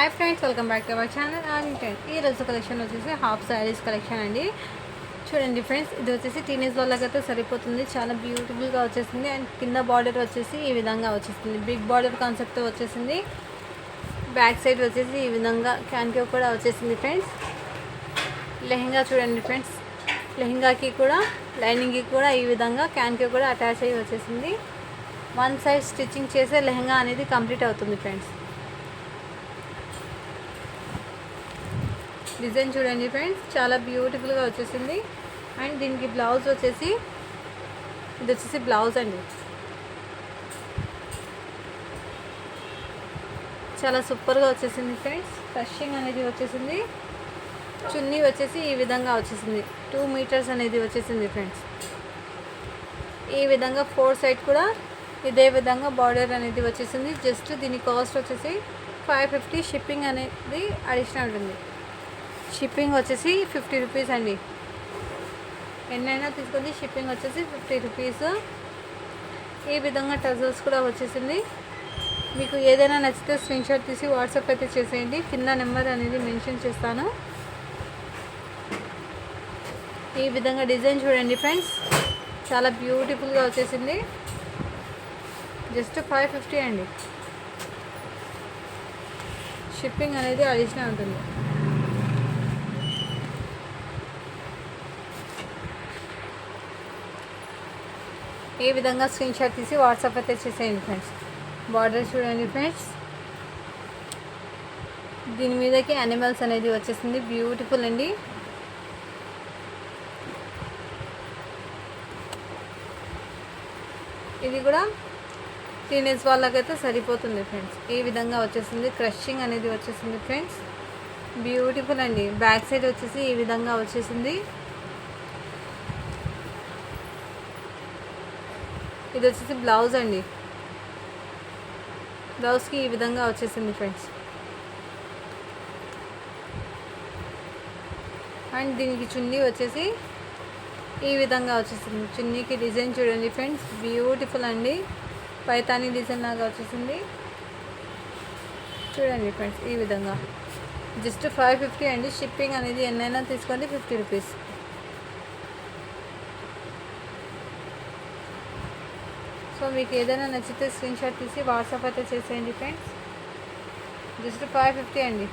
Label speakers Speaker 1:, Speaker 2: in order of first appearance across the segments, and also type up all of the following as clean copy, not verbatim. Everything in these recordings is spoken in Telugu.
Speaker 1: Hi friends, welcome back to our channel. ఈ రోజు కలెక్షన్ వచ్చేసి హాఫ్ శారీస్ కలెక్షన్ అండి. చూడండి ఫ్రెండ్స్, ఇది వచ్చేసి టీనేజ్ వాళ్ళకైతే సరిపోతుంది. చాలా బ్యూటిఫుల్గా వచ్చేసింది. అండ్ కింద బార్డర్ వచ్చేసి ఈ విధంగా వచ్చేసింది. బిగ్ బార్డర్ కాన్సెప్ట్తో వచ్చేసింది. బ్యాక్ సైడ్ వచ్చేసి ఈ విధంగా క్యాన్కో కూడా వచ్చేసింది ఫ్రెండ్స్. లెహెంగా చూడండి ఫ్రెండ్స్, లెహెంగాకి కూడా లైనింగ్కి కూడా ఈ విధంగా క్యాన్కో కూడా అటాచ్ అయ్యి వచ్చేసింది. వన్ సైడ్ స్టిచ్చింగ్ చేసే లెహెంగా అనేది కంప్లీట్ అవుతుంది ఫ్రెండ్స్. డిజైన్ చూడండి ఫ్రెండ్స్, చాలా బ్యూటిఫుల్గా వచ్చేసింది. అండ్ దీనికి బ్లౌజ్ వచ్చేసి ఇది వచ్చేసి బ్లౌజ్ అండి. చాలా సూపర్గా వచ్చేసింది ఫ్రెండ్స్. క్రషింగ్ అనేది వచ్చేసింది. చున్నీ వచ్చేసి ఈ విధంగా వచ్చేసింది. 2 మీటర్స్ అనేది వచ్చేసింది ఫ్రెండ్స్. ఈ విధంగా 4 సైడ్ కూడా ఇదే విధంగా బార్డర్ అనేది వచ్చేసింది. జస్ట్ దీని కాస్ట్ వచ్చేసి 550. షిప్పింగ్ అనేది అడిషనల్ ఉంటుంది. షిప్పింగ్ వచ్చేసి 50 రూపీస్ అండి. ఎన్నైనా తీసుకొని షిప్పింగ్ వచ్చేసి 50 రూపీస్. ఈ విధంగా టజల్స్ కూడా వచ్చేసింది. మీకు ఏదైనా నచ్చితే స్క్రీన్ షాట్ తీసి వాట్సాప్ అయితే చేసేయండి. కింద నెంబర్ అనేది మెన్షన్ చేస్తాను. ఈ విధంగా డిజైన్ చూడండి ఫ్రెండ్స్, చాలా బ్యూటిఫుల్గా వచ్చేసింది. జస్ట్ 550 అండి. షిప్పింగ్ అనేది అడిషనల్ ఉంటుంది. ఈ విధంగా స్క్రీన్ షాట్ తీసి వాట్సాప్ అయితే చేసేయండి ఫ్రెండ్స్. బార్డర్ చూడండి ఫ్రెండ్స్, దీని మీదకి యానిమల్స్ అనేది వచ్చేసింది. బ్యూటిఫుల్ అండి. ఇది కూడా టీనేజ్ వాళ్ళకైతే సరిపోతుంది ఫ్రెండ్స్. ఈ విధంగా వచ్చేసింది. క్రషింగ్ అనేది వచ్చేసింది ఫ్రెండ్స్. బ్యూటిఫుల్ అండి. బ్యాక్ సైడ్ వచ్చేసి ఈ విధంగా వచ్చేసింది. ఇది వచ్చేసి బ్లౌజ్ అండి. బ్లౌజ్కి ఈ విధంగా వచ్చేసింది ఫ్రెండ్స్. అండ్ దీనికి చున్నీ వచ్చేసి ఈ విధంగా వచ్చేసింది. చున్నీకి డిజైన్ చూడండి ఫ్రెండ్స్, బ్యూటిఫుల్ అండి. పైతానీ డిజైన్ లాగా వచ్చేసింది. చూడండి ఫ్రెండ్స్, ఈ విధంగా జస్ట్ 550 అండి. షిప్పింగ్ అనేది ఎన్నైనా తీసుకోండి 50 రూపీస్. సో మీకు ఏదైనా నచ్చితే స్క్రీన్ షాట్ తీసి వాట్సాప్ అయితే చేసేయండి ఫ్రెండ్స్. జస్ట్ 550 అండి.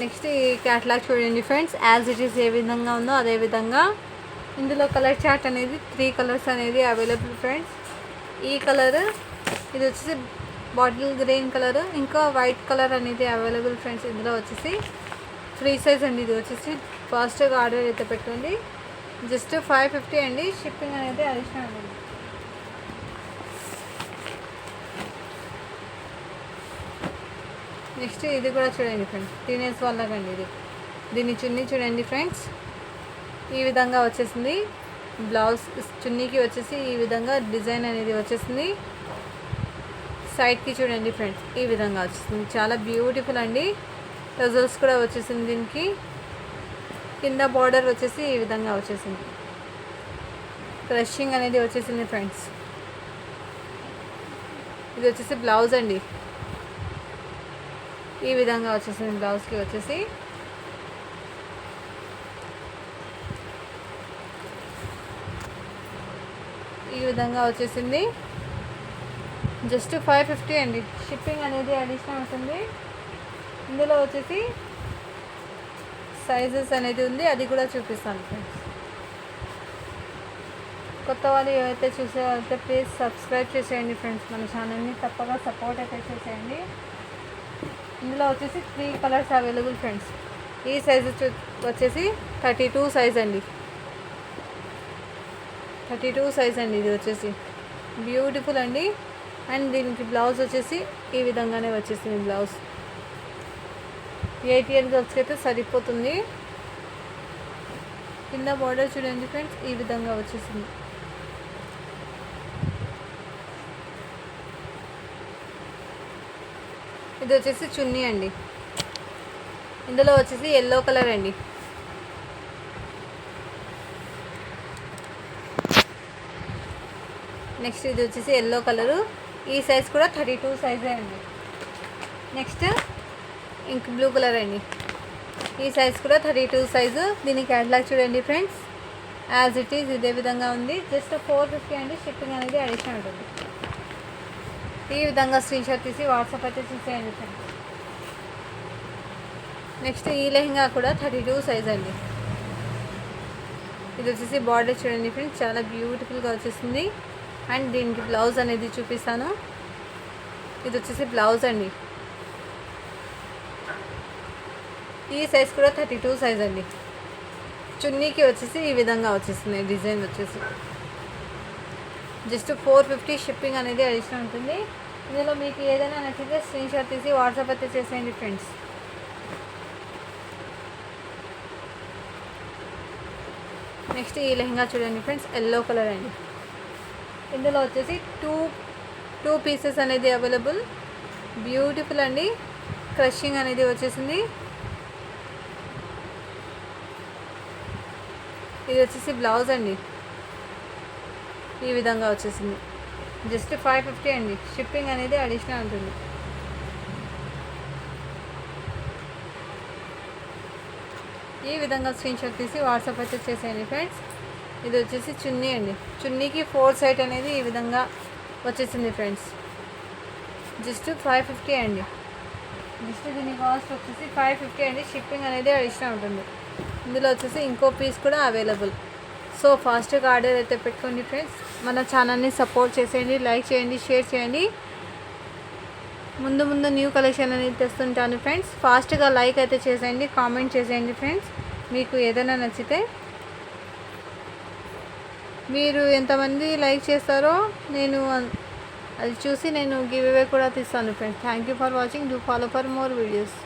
Speaker 1: నెక్స్ట్ ఈ క్యాటలాగ్ చూడండి friends, as it is a విధంగా ఉందో అదే విధంగా ఇందులో కలర్ చార్ట్ అనేది 3 కలర్స్ అనేది అవైలబుల్ ఫ్రెండ్స్. ఈ కలర్, ఇది వచ్చేసి బాటిల్ గ్రీన్ కలర్, ఇంకా వైట్ కలర్ అనేది అవైలబుల్ ఫ్రెండ్స్. ఇందులో వచ్చేసి ఫ్రీ సైజ్ అండి. ఇది వచ్చేసి ఫాస్ట్గా ఆర్డర్ అయితే పెట్టండి. జస్ట్ 550 అండి. షిప్పింగ్ అనేది అడిషనల్ అండి. నెక్స్ట్ ఇది కూడా చూడండి ఫ్రెండ్స్, టీనేజ్ వాళ్ళకండి ఇది. దీని చున్నీ చూడండి ఫ్రెండ్స్, ఈ విధంగా వచ్చేసింది. బ్లౌజ్ చున్నీకి వచ్చేసి ఈ విధంగా డిజైన్ అనేది వచ్చేసింది. సైడ్కి చూడండి ఫ్రెండ్స్, ఈ విధంగా వచ్చేసింది. చాలా బ్యూటిఫుల్ అండి. టజల్స్ కూడా వచ్చేసింది. దీనికి కింద బార్డర్ వచ్చేసి ఈ విధంగా వచ్చేసింది. క్రషింగ్ అనేది వచ్చేసింది ఫ్రెండ్స్. ఇది వచ్చేసి బ్లౌజ్ అండి. ఈ విధంగా వచ్చేసింది. బ్లౌజ్కి వచ్చేసి ఈ విధంగా వచ్చేసింది. జస్ట్ 550 అండి. షిప్పింగ్ అనేది అడిషనల్ ఉంటుంది. ఇందులో వచ్చేసి సైజెస్ అనేది ఉంది, అది కూడా చూపిస్తాను ఫ్రెండ్స్. కొత్త వాళ్ళు ఏవైతే చూసేవాళ్ళైతే ప్లీజ్ సబ్స్క్రైబ్ చేసేయండి ఫ్రెండ్స్. మన ఛానల్ని తప్పగా సపోర్ట్ అయితే చేసేయండి. ఇందులో వచ్చేసి 3 కలర్స్ అవైలబుల్ ఫ్రెండ్స్. ఈ సైజ్ వచ్చేసి 32 సైజ్ అండి. 32 సైజ్ అండి. ఇది వచ్చేసి బ్యూటిఫుల్ అండి. అండ్ దీనికి బ్లౌజ్ వచ్చేసి ఈ విధంగానే వచ్చేసింది. బ్లౌజ్ 8 ఇయర్ గర్ల్స్కి అయితే సరిపోతుంది. కింద బార్డర్ చూడండి ఫ్రెండ్స్, ఈ విధంగా వచ్చేసింది. ఇది వచ్చేసి చున్నీ అండి. ఇందులో వచ్చేసి ఎల్లో కలర్ అండి. నెక్స్ట్ ఇది వచ్చేసి ఎల్లో కలరు, ఈ సైజ్ కూడా 32 సైజే అండి. నెక్స్ట్ ఇంక్ బ్లూ కలర్ అండి, ఈ సైజ్ కూడా 32 సైజు. దీని క్యాటలాగ్ చూడండి ఫ్రెండ్స్, యాజ్ ఇట్ ఈజ్ ఇదే విధంగా ఉంది. జస్ట్ 450 అండి, షిప్పింగ్ అనేది అడిషనల్ ఉంటుంది. ఈ విధంగా స్క్రీన్ షాట్ తీసి వాట్సాప్ అయితే చూసేయండి ఫ్రెండ్స్. నెక్స్ట్ ఈ లెహంగా కూడా 32 సైజ్ అండి. ఇది వచ్చేసి బార్డర్ చూడండి ఫ్రెండ్స్, చాలా బ్యూటిఫుల్గా వచ్చేసింది. అండ్ దీనికి బ్లౌజ్ అనేది చూపిస్తాను. ఇది వచ్చేసి బ్లౌజ్ అండి, ఈ సైజ్ కూడా 32 సైజ్ అండి. చున్నీకి వచ్చేసి ఈ విధంగా వచ్చేస్తుంది డిజైన్ వచ్చేసి. జస్ట్ 450 షిప్పింగ్ అనేది అడిషనల్ ఉంటుంది. ఇందులో మీకు ఏదైనా నచ్చితే స్క్రీన్ షాట్ తీసి వాట్సాప్ అయితే చేసేయండి ఫ్రెండ్స్. నెక్స్ట్ ఈ లెహంగా చూడండి ఫ్రెండ్స్, ఎల్లో కలర్ అండి. ఇందులో వచ్చేసి టూ పీసెస్ అనేది అవైలబుల్. బ్యూటిఫుల్ అండి, క్రషింగ్ అనేది వచ్చేసింది. ఇది వచ్చేసి బ్లౌజ్ అండి, ఈ విధంగా వచ్చేసింది. జస్ట్ 550 అండి, షిప్పింగ్ అనేది అడిషనల్ ఉంటుంది. ఈ విధంగా స్క్రీన్ షాట్ తీసి వాట్సాప్ అయితే చేసేయండి ఫ్రెండ్స్. ఇది వచ్చేసి చున్నీ అండి, చున్నీకి 4 సైడ్ అనేది ఈ విధంగా వచ్చేసింది ఫ్రెండ్స్. జస్ట్ 550 అండి. జస్ట్ దీని కాస్ట్ వచ్చేసి 550 అండి, షిప్పింగ్ అనేది అడిషనల్ ఉంటుంది. ఇందులో వచ్చేసి ఇంకో పీస్ కూడా అవైలబుల్. సో ఫాస్ట్గా ఆర్డర్ అయితే పెట్టుకోండి ఫ్రెండ్స్. మన ఛానల్ని సపోర్ట్ చేసేయండి, లైక్ చేయండి, షేర్ చేయండి. ముందు న్యూ కలెక్షన్ అనేది తెస్తుంటాను ఫ్రెండ్స్. ఫాస్ట్గా లైక్ అయితే చేసేయండి, కామెంట్ చేసేయండి ఫ్రెండ్స్. మీకు ఏదైనా నచ్చితే మీరు ఎంతమంది లైక్ చేస్తారో నేను అది చూసి నేను గివ్ అవే కూడా తీస్తాను friends. Thank you for watching. Do follow for more videos.